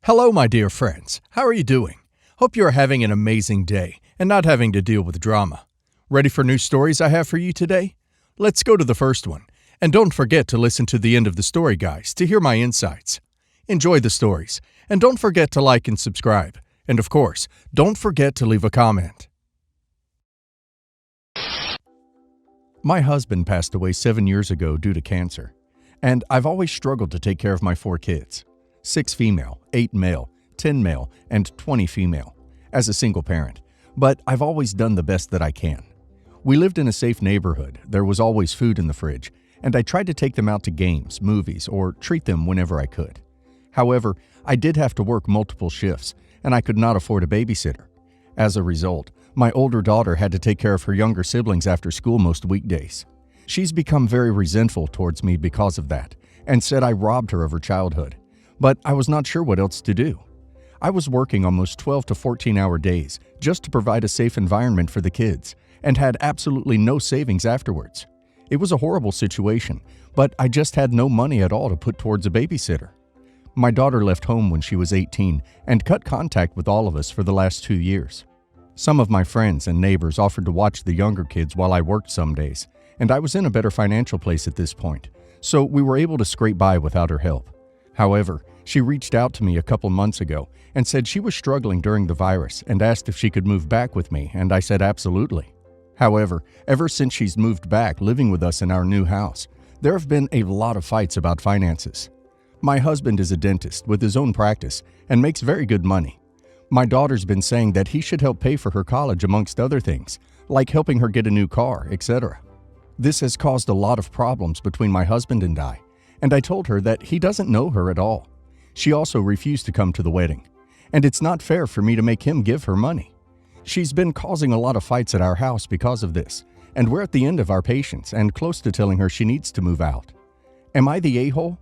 Hello, my dear friends. How are you doing? Hope you are having an amazing day and not having to deal with drama. Ready for new stories I have for you today? Let's go to the first one. And don't forget to listen to the end of the story, guys, to hear my insights. Enjoy the stories. And don't forget to like and subscribe. And of course, don't forget to leave a comment. My husband passed away 7 years ago due to cancer. And I've always struggled to take care of my 4 kids. 6 female, 8 male, 10 male, and 20 female, as a single parent, but I've always done the best that I can. We lived in a safe neighborhood, there was always food in the fridge, and I tried to take them out to games, movies, or treat them whenever I could. However, I did have to work multiple shifts, and I could not afford a babysitter. As a result, my older daughter had to take care of her younger siblings after school most weekdays. She's become very resentful towards me because of that, and said I robbed her of her childhood. But I was not sure what else to do. I was working almost 12 to 14-hour days just to provide a safe environment for the kids and had absolutely no savings afterwards. It was a horrible situation, but I just had no money at all to put towards a babysitter. My daughter left home when she was 18 and cut contact with all of us for the last 2 years. Some of my friends and neighbors offered to watch the younger kids while I worked some days, and I was in a better financial place at this point, so we were able to scrape by without her help. However, she reached out to me a couple months ago and said she was struggling during the virus and asked if she could move back with me, and I said absolutely. However, ever since she's moved back living with us in our new house, there have been a lot of fights about finances. My husband is a dentist with his own practice and makes very good money. My daughter's been saying that he should help pay for her college amongst other things, like helping her get a new car, etc. This has caused a lot of problems between my husband and I told her that he doesn't know her at all. She also refused to come to the wedding, and it's not fair for me to make him give her money. She's been causing a lot of fights at our house because of this, and we're at the end of our patience and close to telling her she needs to move out. Am I the a-hole?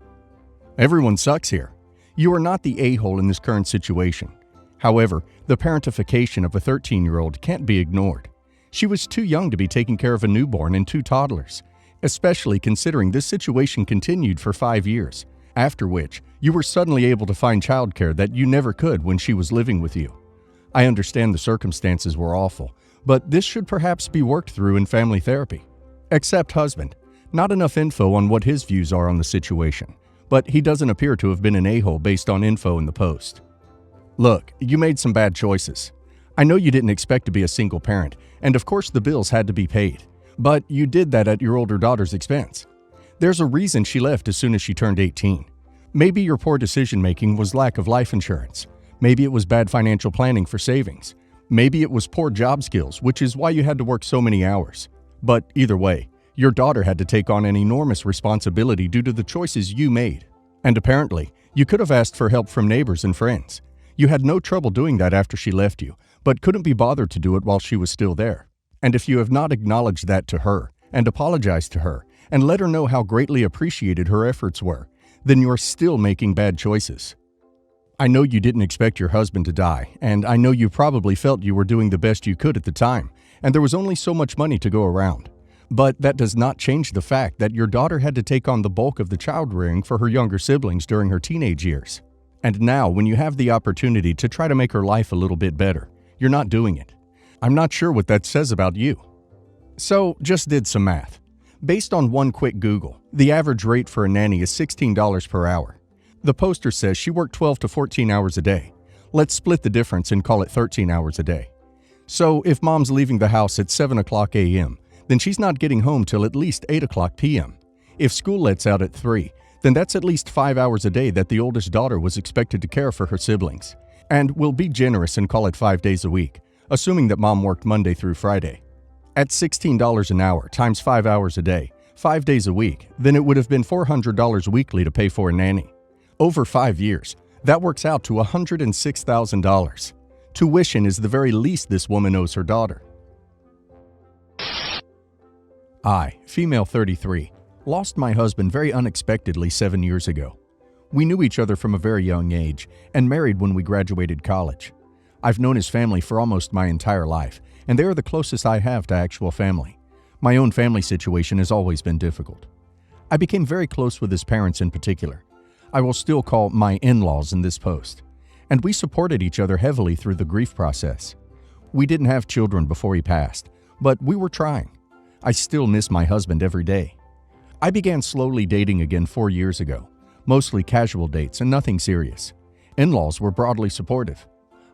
Everyone sucks here. You are not the a-hole in this current situation. However, the parentification of a 13-year-old can't be ignored. She was too young to be taking care of a newborn and 2 toddlers, especially considering this situation continued for 5 years, after which you were suddenly able to find childcare that you never could when she was living with you. I understand the circumstances were awful, but this should perhaps be worked through in family therapy. Except husband. Not enough info on what his views are on the situation, but he doesn't appear to have been an a-hole based on info in the post. Look, you made some bad choices. I know you didn't expect to be a single parent, and of course the bills had to be paid. But you did that at your older daughter's expense. There's a reason she left as soon as she turned 18. Maybe your poor decision-making was lack of life insurance. Maybe it was bad financial planning for savings. Maybe it was poor job skills, which is why you had to work so many hours. But either way, your daughter had to take on an enormous responsibility due to the choices you made. And apparently, you could have asked for help from neighbors and friends. You had no trouble doing that after she left you, but couldn't be bothered to do it while she was still there. And if you have not acknowledged that to her, and apologized to her, and let her know how greatly appreciated her efforts were, then you're still making bad choices. I know you didn't expect your husband to die, and I know you probably felt you were doing the best you could at the time, and there was only so much money to go around. But that does not change the fact that your daughter had to take on the bulk of the child rearing for her younger siblings during her teenage years. And now, when you have the opportunity to try to make her life a little bit better, you're not doing it. I'm not sure what that says about you. So, just did some math. Based on one quick Google, the average rate for a nanny is $16 per hour. The poster says she worked 12 to 14 hours a day. Let's split the difference and call it 13 hours a day. So, if mom's leaving the house at 7 o'clock a.m., then she's not getting home till at least 8 o'clock p.m. If school lets out at 3, then that's at least 5 hours a day that the oldest daughter was expected to care for her siblings. And we'll be generous and call it 5 days a week, assuming that mom worked Monday through Friday. At $16 an hour times 5 hours a day, 5 days a week, then it would have been $400 weekly to pay for a nanny. Over 5 years, that works out to $106,000. Tuition is the very least this woman owes her daughter. I, female 33, lost my husband very unexpectedly 7 years ago. We knew each other from a very young age and married when we graduated college. I've known his family for almost my entire life, and they are the closest I have to actual family. My own family situation has always been difficult. I became very close with his parents in particular. I will still call my in-laws in this post. and we supported each other heavily through the grief process. We didn't have children before he passed, but we were trying. I still miss my husband every day. I began slowly dating again 4 years ago, mostly casual dates and nothing serious. In-laws were broadly supportive.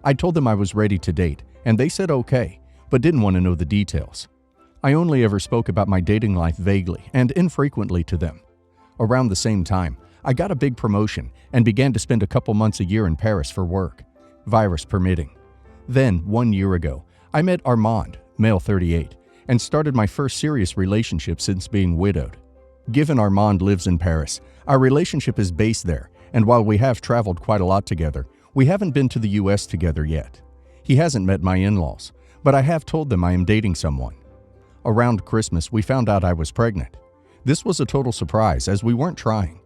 I told them I was ready to date, and they said okay, but didn't want to know the details. I only ever spoke about my dating life vaguely and infrequently to them. Around the same time, I got a big promotion and began to spend a couple months a year in Paris for work, virus permitting. Then, 1 year ago, I met Armand, male 38, and started my first serious relationship since being widowed. Given Armand lives in Paris, our relationship is based there, and while we have traveled quite a lot together, we haven't been to the US together yet. He hasn't met my in-laws, but I have told them I am dating someone. Around Christmas, we found out I was pregnant. This was a total surprise as we weren't trying.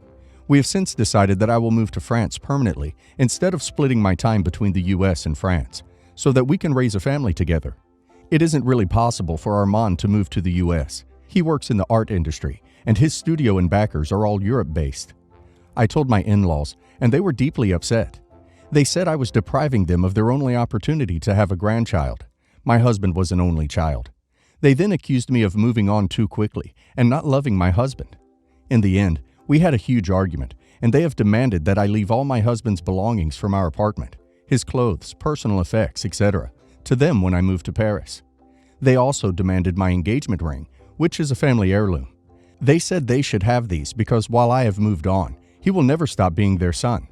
We have since decided that I will move to France permanently instead of splitting my time between the US and France, so that we can raise a family together. It isn't really possible for Armand to move to the US. He works in the art industry, and his studio and backers are all Europe-based. I told my in-laws, and they were deeply upset. They said I was depriving them of their only opportunity to have a grandchild. My husband was an only child. They then accused me of moving on too quickly and not loving my husband. In the end, we had a huge argument, and they have demanded that I leave all my husband's belongings from our apartment, his clothes, personal effects, etc., to them when I move to Paris. They also demanded my engagement ring, which is a family heirloom. They said they should have these because while I have moved on, he will never stop being their son.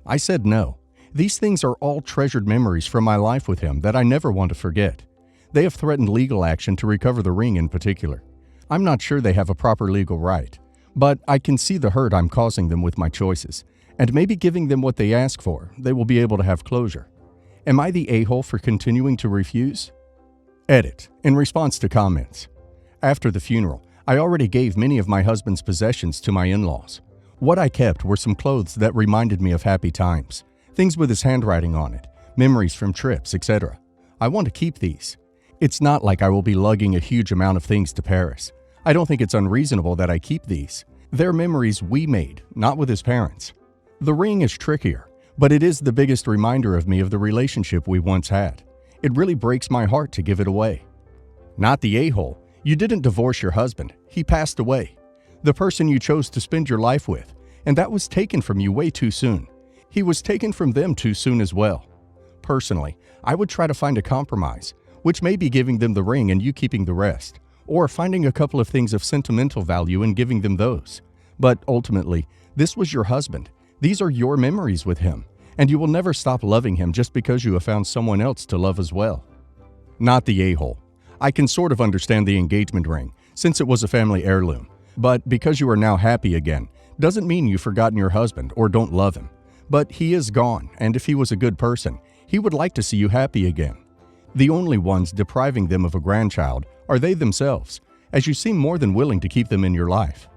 I said no. These things are all treasured memories from my life with him that I never want to forget. They have threatened legal action to recover the ring in particular. I'm not sure they have a proper legal right, but I can see the hurt I'm causing them with my choices, and maybe giving them what they ask for, they will be able to have closure. Am I the a-hole for continuing to refuse? Edit. In response to comments. After the funeral, I already gave many of my husband's possessions to my in-laws. What I kept were some clothes that reminded me of happy times, things with his handwriting on it, memories from trips, etc. I want to keep these. It's not like I will be lugging a huge amount of things to Paris. I don't think it's unreasonable that I keep these. They're memories we made, not with his parents. The ring is trickier, but it is the biggest reminder of me of the relationship we once had. It really breaks my heart to give it away. Not the a-hole. You didn't divorce your husband. He passed away. The person you chose to spend your life with, and that was taken from you way too soon. He was taken from them too soon as well. Personally, I would try to find a compromise, which may be giving them the ring and you keeping the rest, or finding a couple of things of sentimental value and giving them those. But ultimately, this was your husband. These are your memories with him, and you will never stop loving him just because you have found someone else to love as well. Not the a-hole. I can sort of understand the engagement ring, since it was a family heirloom, but because you are now happy again, doesn't mean you've forgotten your husband or don't love him. But he is gone, and if he was a good person, he would like to see you happy again. The only ones depriving them of a grandchild are they themselves, as you seem more than willing to keep them in your life.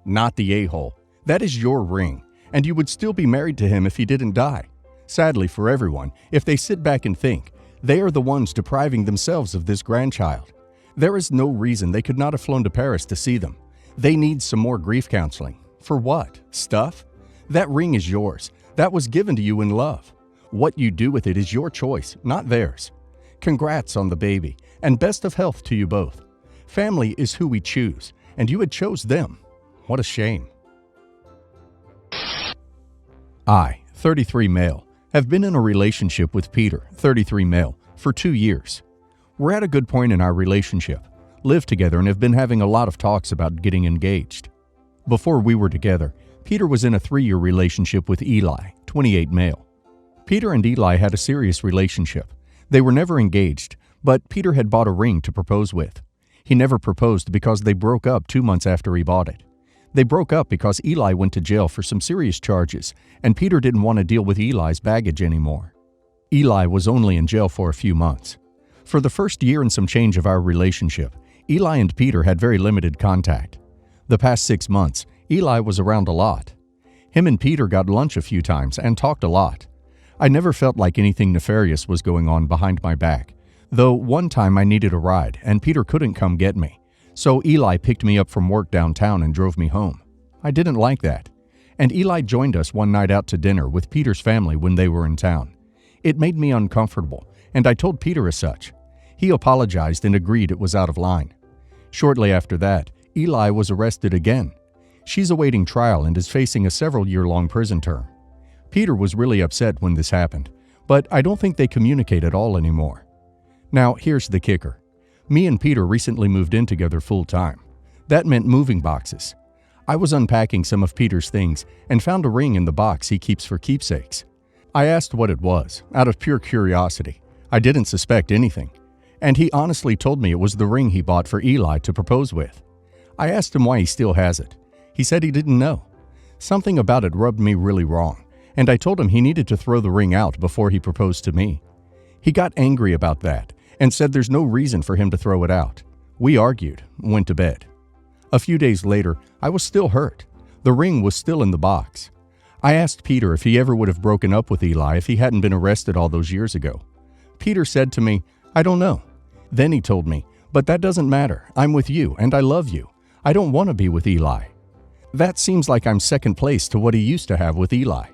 Not the a-hole. That is your ring, and you would still be married to him if he didn't die. Sadly for everyone, if they sit back and think, they are the ones depriving themselves of this grandchild. There is no reason they could not have flown to Paris to see them. They need some more grief counseling. For what? Stuff? That ring is yours. That was given to you in love. What you do with it is your choice, not theirs. Congrats on the baby, and best of health to you both. Family is who we choose, and you had chose them. What a shame. I, 33 male, have been in a relationship with Peter, 33 male, for 2 years. We're at a good point in our relationship, live together, and have been having a lot of talks about getting engaged. Before we were together, Peter was in a 3-year relationship with Eli, 28 male. Peter and Eli had a serious relationship. They were never engaged, but Peter had bought a ring to propose with. He never proposed because they broke up 2 months after he bought it. They broke up because Eli went to jail for some serious charges, and Peter didn't want to deal with Eli's baggage anymore. Eli was only in jail for a few months. For the first year and some change of our relationship, Eli and Peter had very limited contact. The past 6 months, Eli was around a lot. Him and Peter got lunch a few times and talked a lot. I never felt like anything nefarious was going on behind my back, though one time I needed a ride and Peter couldn't come get me. So Eli picked me up from work downtown and drove me home. I didn't like that. And Eli joined us one night out to dinner with Peter's family when they were in town. It made me uncomfortable, and I told Peter as such. He apologized and agreed it was out of line. Shortly after that, Eli was arrested again. She's awaiting trial and is facing a several-year-long prison term. Peter was really upset when this happened, but I don't think they communicate at all anymore. Now, here's the kicker. Me and Peter recently moved in together full-time. That meant moving boxes. I was unpacking some of Peter's things and found a ring in the box he keeps for keepsakes. I asked what it was, out of pure curiosity. I didn't suspect anything. And he honestly told me it was the ring he bought for Eli to propose with. I asked him why he still has it. He said he didn't know. Something about it rubbed me really wrong, and I told him he needed to throw the ring out before he proposed to me. He got angry about that and said there's no reason for him to throw it out. We argued, went to bed. A few days later, I was still hurt. The ring was still in the box. I asked Peter if he ever would have broken up with Eli if he hadn't been arrested all those years ago. Peter said to me, "I don't know." Then he told me, "But that doesn't matter. I'm with you and I love you. I don't want to be with Eli." That seems like I'm second place to what he used to have with Eli.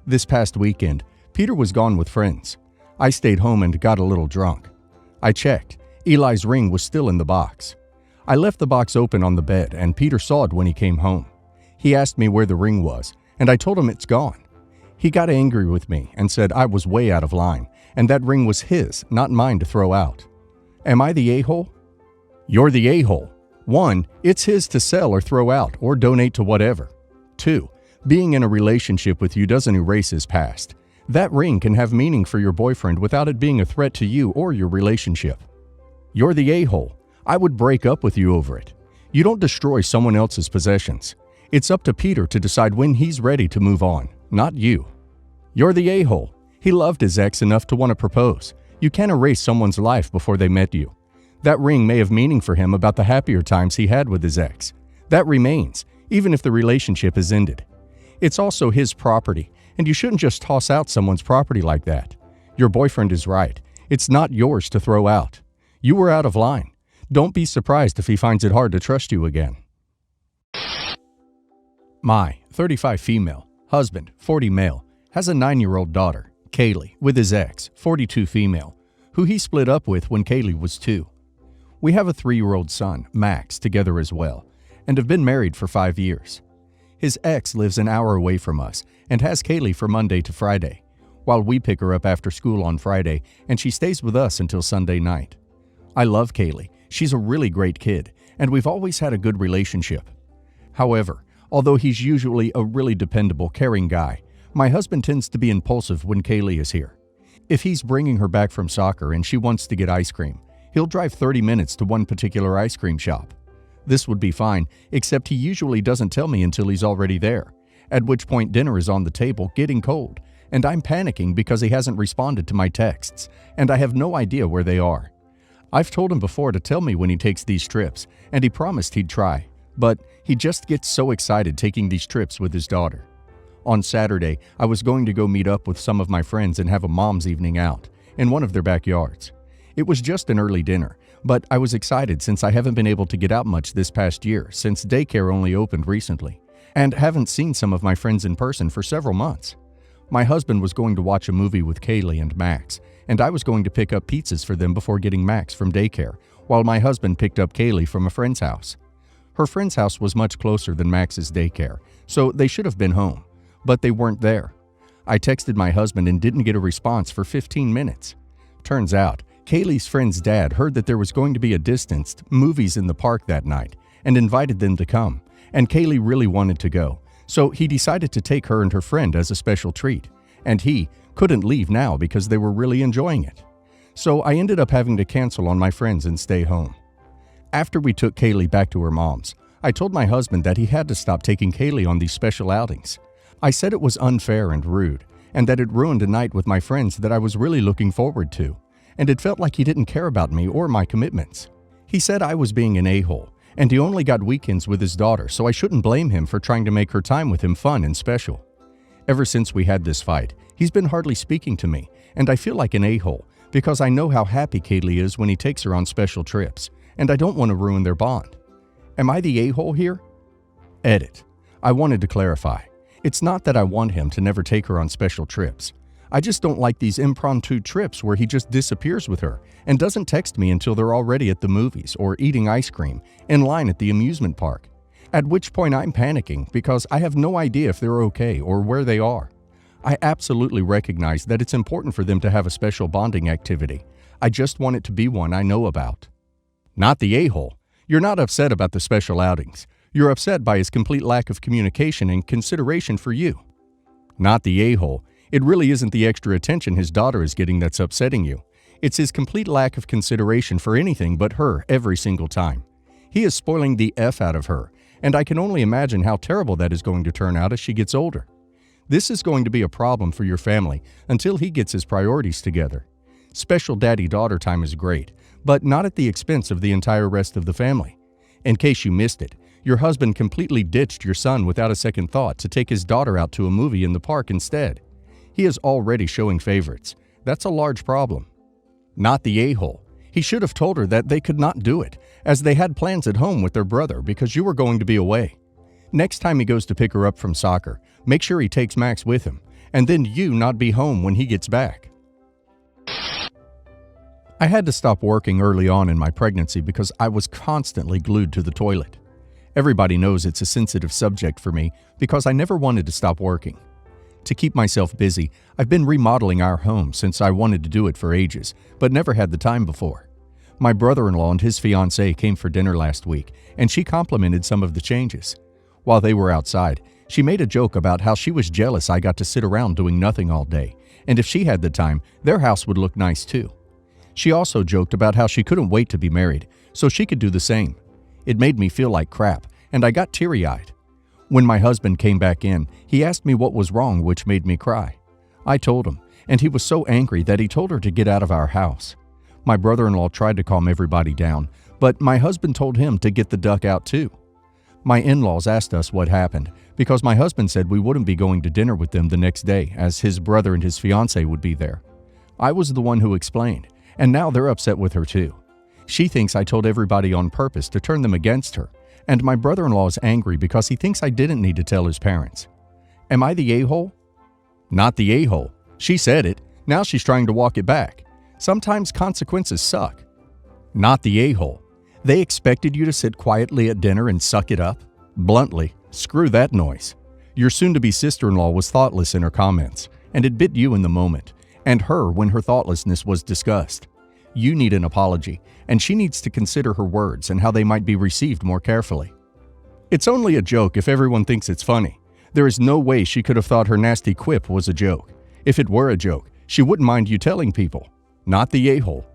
This past weekend, Peter was gone with friends. I stayed home and got a little drunk. I checked. Eli's ring was still in the box. I left the box open on the bed and Peter saw it when he came home. He asked me where the ring was, and I told him it's gone. He got angry with me and said I was way out of line, and that ring was his, not mine to throw out. Am I the a-hole? You're the a-hole. 1, it's his to sell or throw out or donate to whatever. 2, being in a relationship with you doesn't erase his past. That ring can have meaning for your boyfriend without it being a threat to you or your relationship. You're the a-hole. I would break up with you over it. You don't destroy someone else's possessions. It's up to Peter to decide when he's ready to move on, not you. You're the a-hole. He loved his ex enough to want to propose. You can't erase someone's life before they met you. That ring may have meaning for him about the happier times he had with his ex. That remains, even if the relationship is ended. It's also his property, and you shouldn't just toss out someone's property like that. Your boyfriend is right. It's not yours to throw out. You were out of line. Don't be surprised if he finds it hard to trust you again. My 35 female, husband, 40 male, has a 9-year-old daughter, Kaylee, with his ex, 42 female, who he split up with when Kaylee was 2. We have a 3-year-old son, Max, together as well, and have been married for 5 years. His ex lives an hour away from us and has Kaylee for Monday to Friday, while we pick her up after school on Friday and she stays with us until Sunday night. I love Kaylee. She's a really great kid, and we've always had a good relationship. However, although he's usually a really dependable, caring guy, my husband tends to be impulsive when Kaylee is here. If he's bringing her back from soccer and she wants to get ice cream, he'll drive 30 minutes to one particular ice cream shop. This would be fine, except he usually doesn't tell me until he's already there, at which point dinner is on the table, getting cold, and I'm panicking because he hasn't responded to my texts, and I have no idea where they are. I've told him before to tell me when he takes these trips, and he promised he'd try, but he just gets so excited taking these trips with his daughter. On Saturday, I was going to go meet up with some of my friends and have a mom's evening out in one of their backyards. It was just an early dinner, but I was excited since I haven't been able to get out much this past year since daycare only opened recently, and haven't seen some of my friends in person for several months. My husband was going to watch a movie with Kaylee and Max, and I was going to pick up pizzas for them before getting Max from daycare, while my husband picked up Kaylee from a friend's house. Her friend's house was much closer than Max's daycare, so they should have been home, but they weren't there. I texted my husband and didn't get a response for 15 minutes. Turns out, Kaylee's friend's dad heard that there was going to be a distanced movies in the park that night and invited them to come, and Kaylee really wanted to go, so he decided to take her and her friend as a special treat, and he couldn't leave now because they were really enjoying it. So I ended up having to cancel on my friends and stay home. After we took Kaylee back to her mom's, I told my husband that he had to stop taking Kaylee on these special outings. I said it was unfair and rude, and that it ruined a night with my friends that I was really looking forward to, and it felt like he didn't care about me or my commitments. He said I was being an a-hole, and he only got weekends with his daughter, so I shouldn't blame him for trying to make her time with him fun and special. Ever since we had this fight, he's been hardly speaking to me, and I feel like an a-hole because I know how happy Kaylee is when he takes her on special trips, and I don't want to ruin their bond. Am I the a-hole here? Edit. I wanted to clarify. It's not that I want him to never take her on special trips. I just don't like these impromptu trips where he just disappears with her and doesn't text me until they're already at the movies or eating ice cream in line at the amusement park. At which point I'm panicking because I have no idea if they're okay or where they are. I absolutely recognize that it's important for them to have a special bonding activity. I just want it to be one I know about. Not the a-hole. You're not upset about the special outings. You're upset by his complete lack of communication and consideration for you. Not the a-hole. It really isn't the extra attention his daughter is getting that's upsetting you. It's his complete lack of consideration for anything but her every single time. He is spoiling the F out of her, and I can only imagine how terrible that is going to turn out as she gets older. This is going to be a problem for your family until he gets his priorities together. Special daddy-daughter time is great, but not at the expense of the entire rest of the family. In case you missed it, your husband completely ditched your son without a second thought to take his daughter out to a movie in the park instead. He is already showing favorites. That's a large problem. Not the a-hole. He should have told her that they could not do it, as they had plans at home with their brother because you were going to be away. Next time he goes to pick her up from soccer, make sure he takes Max with him, and then you not be home when he gets back. I had to stop working early on in my pregnancy because I was constantly glued to the toilet. Everybody knows it's a sensitive subject for me because I never wanted to stop working. To keep myself busy, I've been remodeling our home since I wanted to do it for ages, but never had the time before. My brother-in-law and his fiancée came for dinner last week, and she complimented some of the changes. While they were outside, she made a joke about how she was jealous I got to sit around doing nothing all day, and if she had the time, their house would look nice too. She also joked about how she couldn't wait to be married, so she could do the same. It made me feel like crap, and I got teary-eyed. When my husband came back in, he asked me what was wrong, which made me cry. I told him, and he was so angry that he told her to get out of our house. My brother-in-law tried to calm everybody down, but my husband told him to get the duck out too. My in-laws asked us what happened, because my husband said we wouldn't be going to dinner with them the next day, as his brother and his fiancée would be there. I was the one who explained, and now they're upset with her too. She thinks I told everybody on purpose to turn them against her, and my brother-in-law is angry because he thinks I didn't need to tell his parents. Am I the a-hole? Not the a-hole. She said it. Now she's trying to walk it back. Sometimes consequences suck. Not the a-hole. They expected you to sit quietly at dinner and suck it up? Bluntly, screw that noise. Your soon-to-be sister-in-law was thoughtless in her comments, and it bit you in the moment, and her when her thoughtlessness was discussed. You need an apology, and she needs to consider her words and how they might be received more carefully. It's only a joke if everyone thinks it's funny. There is no way she could have thought her nasty quip was a joke. If it were a joke, she wouldn't mind you telling people. Not the a-hole.